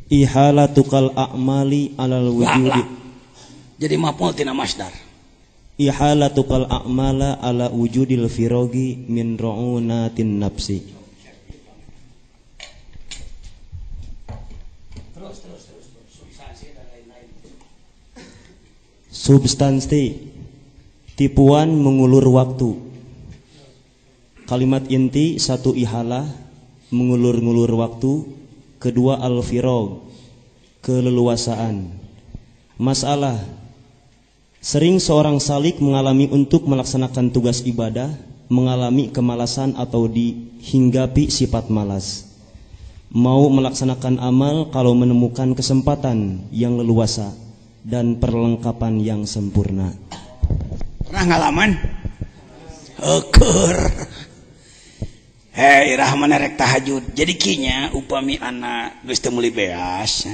Ihalatukal a'mali alal wujudi. Jadi maf'ul tina masdar. Ihalatukal a'mala ala wujudil firogi min ru'unatin nafsi. Substansi tipuan mengulur waktu. Kalimat inti satu ihalah mengulur-ngulur waktu, kedua al-firog keleluasaan. Masalah sering seorang salik mengalami untuk melaksanakan tugas ibadah mengalami kemalasan atau dihinggapi sifat malas. Mau melaksanakan amal kalau menemukan kesempatan yang leluasa dan perlengkapan yang sempurna. Pernah ngalaman? Ukur. Hei, rahman rek tahajud. Jadi kinya upami anak geus teu meuli beas,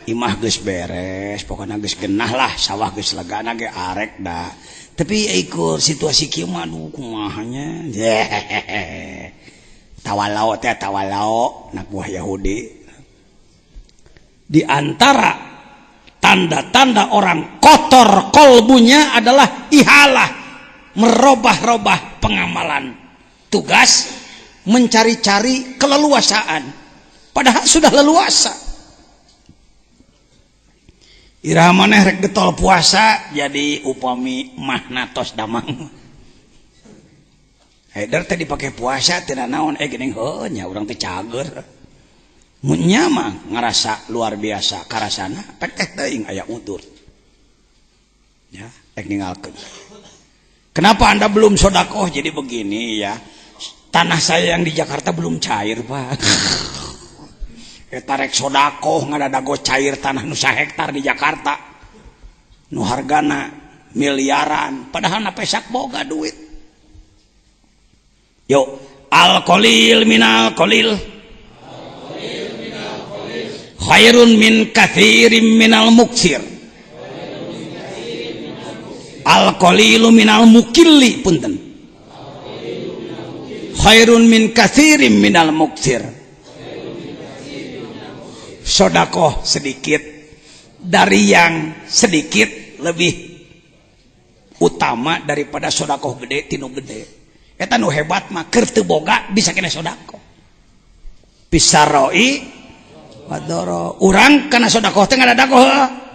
imah geus beres, pokokna geus genah lah, sawah geus legana ge arek da. Tapi ikur situasi kieu mah aduh kumaha nya. Tawalau teh tawalau, anak buah Yahudi. Di antara tanda-tanda orang kotor kolbunya adalah ihalah, merubah-rubah pengamalan tugas, mencari-cari keleluasaan padahal sudah leluasa. Iraha maneh rek getol puasa jadi upami mahna tos damang. Haidar teh dipake puasa tina naon geuning heuh nya urang teh cager. Mun nya mah ngarasa luar biasa karasana pek teuing aya udur. Ya, ninggalkeun. Kenapa Anda belum sedekah? Jadi begini ya. Tanah saya yang di Jakarta belum cair, Pak. Eta rek sedekah ngadadago cair tanah nu 1 hektar di Jakarta. Nu hargana miliaran, padahal na pesak boga duit. Yo, al-qalil minal qalil. Khairun min katsirin minal muksir. Al-qalilu minal mukilli punten. Khairun min katsirin minal muksir. Sedekah sedikit dari yang sedikit lebih utama daripada sedekah gede tinu gede. Eta nu hebat mah keur teu boga bisa kena sedekah. Pisaroi wadoro urang kana sedekah teh ngadadagoh.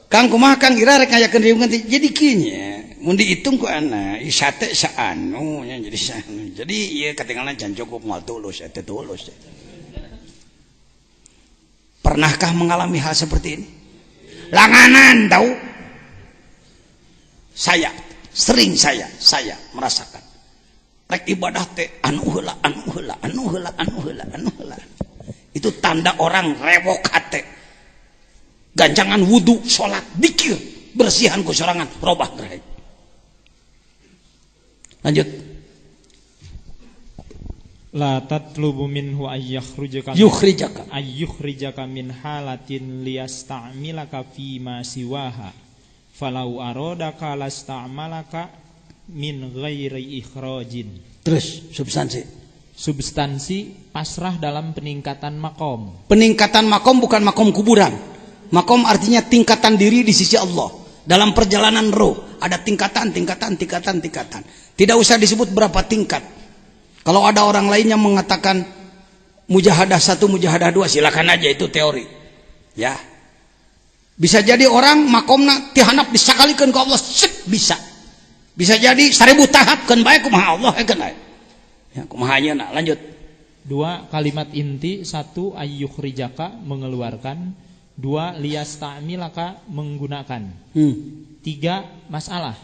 Kang kumaha Kang ira rek ngayakeun riungan jadi kieu nya mun dihitung ku ana isate saanu nya jadi saanu. Jadi ieu katingalna can cukup moal tulus eta tulus. Pernahkah mengalami hal seperti ini? Langanan tahu? Saya sering saya merasakan rek ibadah teh anu heula. Itu tanda orang rewok hate. Gancangan wudu, sholat, dikir, bersihan kusorangan, robah gerai. Lanjut. La tatlubu minhu ayyukhrijaka min halatin liyasta'milaka fi ma siwaha falau aradaka lasta'malaka min ghairi ikhrajin. Terus substansi pasrah dalam peningkatan makom. Peningkatan makom bukan makom kuburan. Makom artinya tingkatan diri di sisi Allah. Dalam perjalanan roh ada tingkatan. Tidak usah disebut berapa tingkat. Kalau ada orang lain yang mengatakan mujahadah 1, mujahadah 2, silakan aja, itu teori. Ya. Bisa jadi orang makomna tihanap disakalikeun ke Allah, bisa. Bisa jadi 1000 tahap kan bae kumaha Allah kan bae. Ya, kumaha ayeuna lanjut. 2 kalimat inti, 1 ayyukhrijaka mengeluarkan, 2 liyasta'milaka menggunakan. 3 masalah.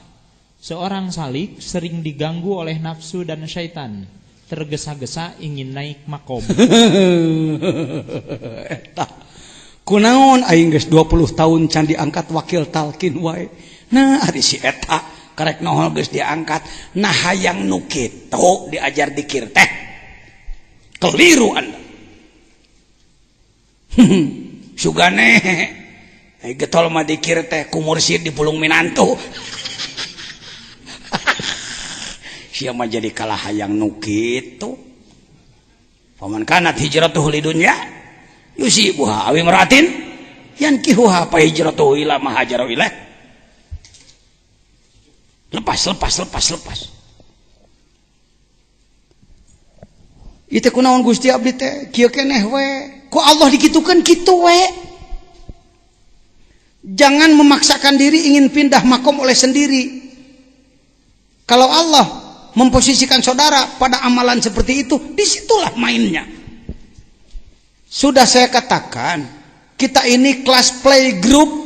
Seorang salik sering diganggu oleh nafsu dan syaitan, tergesa-gesa ingin naik makom. Eta kunaon aing geus 20 tahun can diangkat wakil talqin wae. Nah ari si eta karek nohol geus diangkat, nah hayang nu kitu diajar dikir teh. Keliru Anda. Sugane getol mah dikir teh ku mursyid di Pulung Minantu. Sia mah jadi kalah hayang nu kitu. Faman kanat hijratuhu lidunya yusibuha awi maratin yankihuha fa hijratuhu ila ma hajara ilaih. Lepas. Itu kunaon Gusti abdi teh kieu keneh we. Ku Allah dikitukeun kitu we. Jangan memaksakan diri ingin pindah makom oleh sendiri. Kalau Allah memposisikan saudara pada amalan seperti itu, disitulah mainnya. Sudah saya katakan, kita ini kelas playgroup.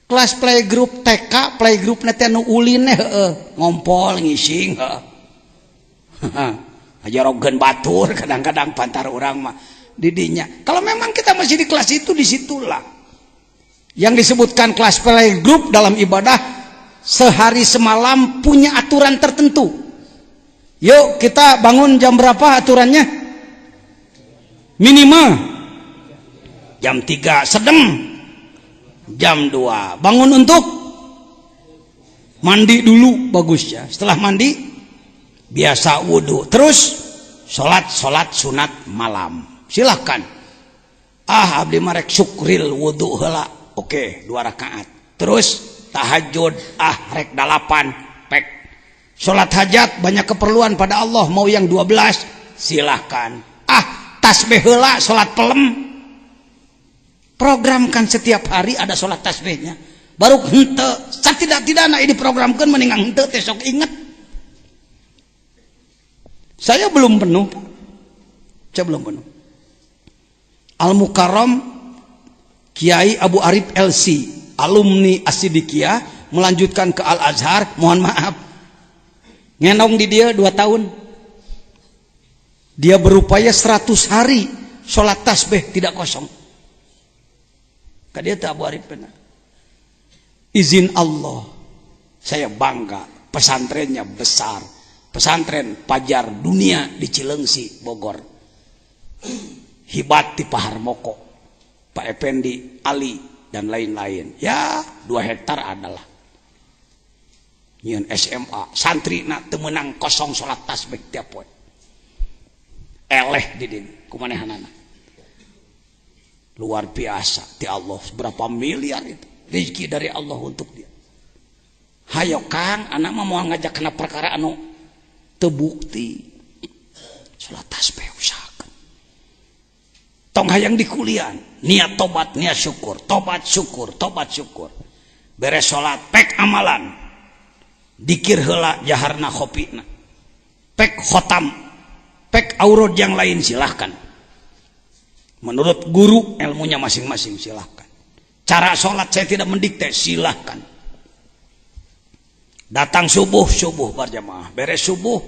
Kelas playgroup TK, playgroup nanti anu ulin ngompol ngising ajarogan batur kadang-kadang pantar orang mah didinya. Kalau memang kita masih di kelas itu, disitulah yang disebutkan kelas playgroup dalam ibadah sehari semalam punya aturan tertentu. Yuk kita bangun jam berapa aturannya? Minimal jam 3, sedang jam 2. Bangun untuk mandi dulu bagusnya. Setelah mandi biasa wudhu, terus sholat sunat malam. Silahkan. Abdi marek syukril wudhu heula. Oke, 2 rakaat. Terus tahajud rek 8 pek. Sholat hajat banyak keperluan pada Allah, mau yang 12 silahkan. Tasbih heula, sholat pelem. Programkan setiap hari ada sholat tasbihnya. Baru hente, satidak-tidakna ini programkan mendingan hente tesok inget. Saya belum penuh. Al-Mukarram Kiai Abu Arif LC, alumni As-Siddiqiyah, melanjutkan ke Al-Azhar. Mohon maaf, ngenong di dia 2 tahun. Dia berupaya 100 hari sholat tasbih tidak kosong. Dia tak Abu Arif benar. Izin Allah, saya bangga. Pesantrennya besar. Pesantren Pajar Dunia di Cilengsi, Bogor. Hibat di Paharmoko, Pak Effendi Ali dan lain-lain. Ya 2 hektar adalah. Nyen SMA santri nak temenang kosong sholat tasbih tiap poe. Eleh didin kumanehanana. Luar biasa ti Allah, berapa miliar itu rezeki dari Allah untuk dia. Hayo Kang, anak mah mau ngajak kena perkara anu tebukti. Sholat tasbih usahakan. Tong hayang di kuliah, niat tobat, niat syukur, tobat syukur. Beres sholat, pek amalan. Dikir heula jaharna khopina. Pek khotam, pek aurad yang lain silahkan. Menurut guru ilmunya masing-masing silahkan. Cara sholat saya tidak mendikte, silahkan. Datang subuh berjamaah, beres subuh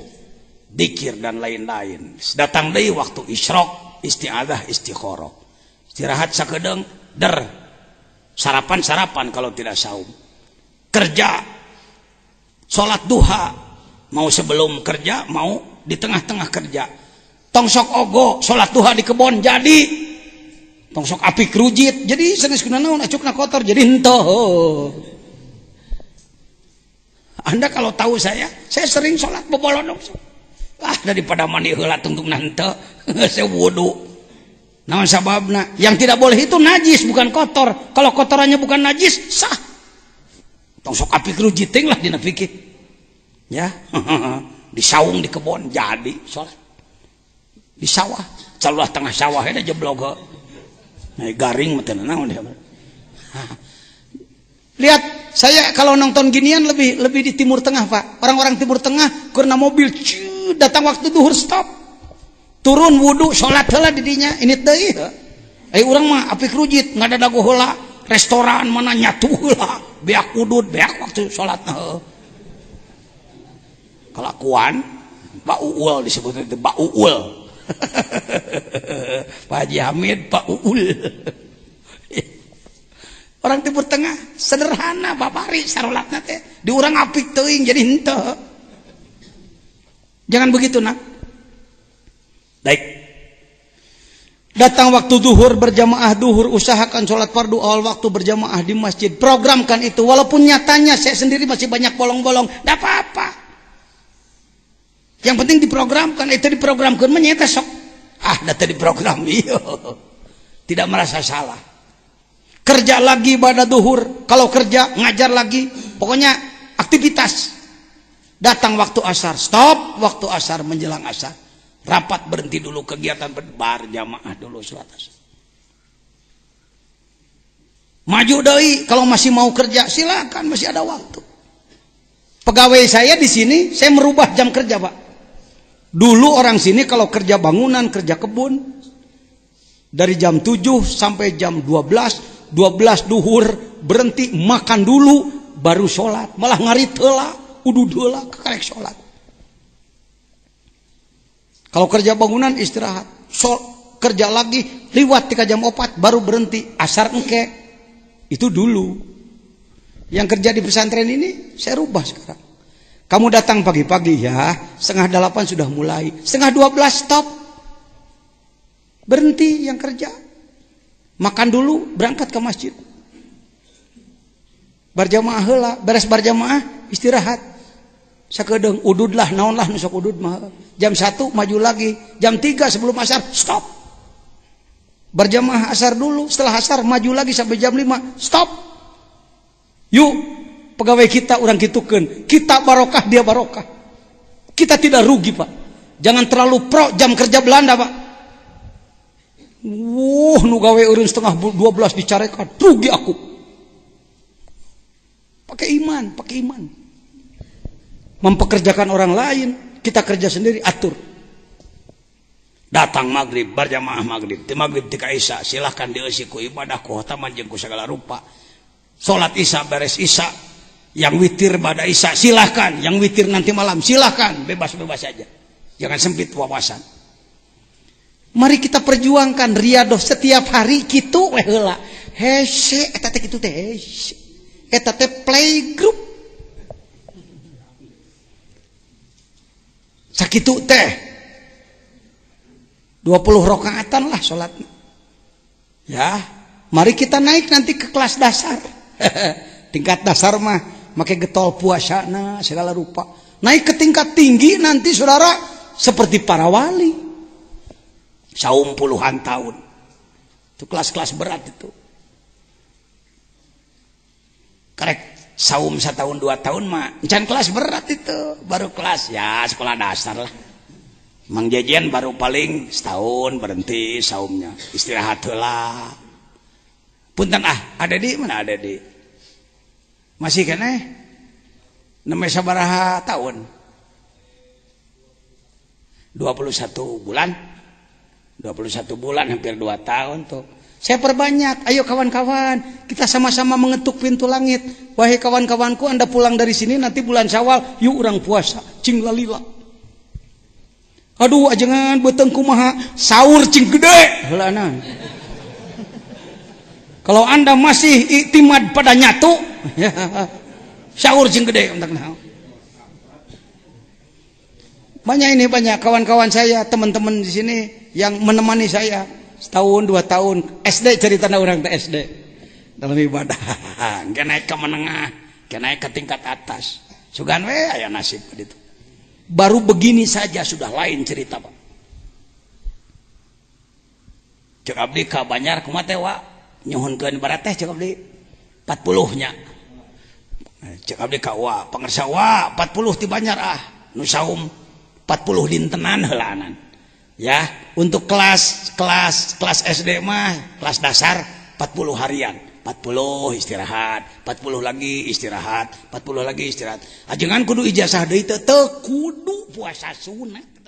dikir dan lain-lain. Datang deui waktu isyraq, isti'adzah, istikharah. Istirahat sakedeung, sarapan kalau tidak saum. Kerja, sholat duha, mau sebelum kerja, mau di tengah-tengah kerja. Tong sok ogo sholat duha di kebon jadi. Tong sok api kerujit jadi sanes kunaon acukna kotor jadi henteu. Anda kalau tahu saya sering sholat bebolonong. Daripada mandi heula tungtung henteu saya wudu. Naon sababna? Yang tidak boleh itu najis bukan kotor. Kalau kotorannya bukan najis sah. Tong sok api kerujit lah dina fikih. Ya. Disaung di kebon jadi sholat. Di sawah, calulah tengah sawah ada jeblok garing meten naon dia. Lihat, saya kalau nonton ginian lebih di Timur Tengah, Pak. Orang-orang Timur Tengah karena mobil datang waktu duhur stop. Turun wudu, salat heula di dinya. Ini teh urang mah api kerujit, ngada dagu heula, restoran mana nyatu heula, beak udud, beak waktu salat kelakuan Pak Uul disebut itu Pak Uul. Pak Haji Hamid, Pak Uul. Orang Timur Tengah sederhana babari sarolatna teh di urang apik teuing jadi henteu. Jangan begitu nak. Baik. Datang waktu zuhur berjamaah duhur, usahakan sholat fardu awal waktu berjamaah di masjid. Programkan itu walaupun nyatanya saya sendiri masih banyak bolong-bolong, enggak apa-apa. Yang penting diprogramkan, itu diprogramkan menyata sok data di program iya. Tidak merasa salah. Kerja lagi pada duhur, kalau kerja ngajar lagi, pokoknya aktivitas. Datang waktu asar, stop waktu asar menjelang asar. Rapat berhenti dulu kegiatan berjamaah dulu sholat asar. Maju deui kalau masih mau kerja silakan, masih ada waktu. Pegawai saya di sini saya merubah jam kerja, Pak. Dulu orang sini kalau kerja bangunan, kerja kebun dari jam 7 sampai jam 12 duhur berhenti makan dulu baru sholat, malah ngarit heula udud heula karek sholat. Kalau kerja bangunan istirahat, kerja lagi liwat 3 jam 4 baru berhenti asar engke. Itu dulu. Yang kerja di pesantren ini saya rubah sekarang. Kamu datang pagi-pagi ya, 7:30 sudah mulai, 11:30 stop. Berhenti yang kerja. Makan dulu, berangkat ke masjid. Berjamaah heula, beres berjamaah istirahat. Sakedeung udud lah, naon lah nu sok udud mah. Jam 1 maju lagi, jam 3 sebelum asar stop. Berjamaah asar dulu, setelah asar maju lagi sampai jam 5 stop. Yuk pegawai kita orang gitukeun, kita barokah dia barokah. Kita tidak rugi, Pak. Jangan terlalu pro jam kerja Belanda, Pak. Nu gawe eureun 11:30 dicarekan, rugi aku. Pakai iman. Mempekerjakan orang lain, kita kerja sendiri, atur. Datang maghrib, berjamaah maghrib, di maghrib tika isya, silahkan dieusi ku ibadah ku khotaman jeung ku segala rupa. Salat isya beres isya, yang witir pada isya silahkan, yang witir nanti malam silahkan, bebas-bebas saja. Jangan sempit wawasan. Mari kita perjuangkan riadoh setiap hari kitu we heula. Hese eta teh kitu teh hese. Eta teh playgroup. Sakitu teh 20 rakaatan lah salatna. Ya, mari kita naik nanti ke kelas dasar. Tingkat dasar mah make getol puasana segala rupa. Naik ke tingkat tinggi nanti saudara seperti para wali. Saum puluhan tahun. Itu kelas-kelas berat itu. Karek saum 1 tahun 2 tahun mah encan kelas berat itu. Baru kelas ya sekolah dasar lah. Mang Jejen baru paling setahun berhenti saumnya. Istirahat heula. Punten ada di mana ada di? Masih keneh? Nemeh sabaraha tahun? 21 bulan. 21 bulan hampir 2 tahun tuh. Saya perbanyak, ayo kawan-kawan, kita sama-sama mengetuk pintu langit. Wahai kawan-kawanku, Anda pulang dari sini nanti bulan Syawal, yuk orang puasa, cing lalila. Aduh, ajengan beteng kumaha, sahur cing gede. Helanan. Kalau Anda masih iktimad pada nyatu, sahur cing gede untuk naon. Banyak kawan-kawan saya, teman-teman di sini yang menemani saya setahun 2 tahun SD cerita orang ke SD dalam ibadah, nggak naik ke menengah, nggak naik ke tingkat atas. Sugan we aya nasib gitu. Baru begini saja sudah lain cerita, Pak. Cek abdi ka Banjar kumaha teh wa nyohonkeun barat teh cek abdi 40 nya. Cek abdi ka wa pangersa wa 40 ti Banjar nu saum 40 dintenan heulanan. Ya, untuk kelas SD mah, kelas dasar 40 harian. 40 istirahat, 40 lagi istirahat, 40 lagi istirahat. Ajengan kudu ijazah deui teh kudu puasa sunat.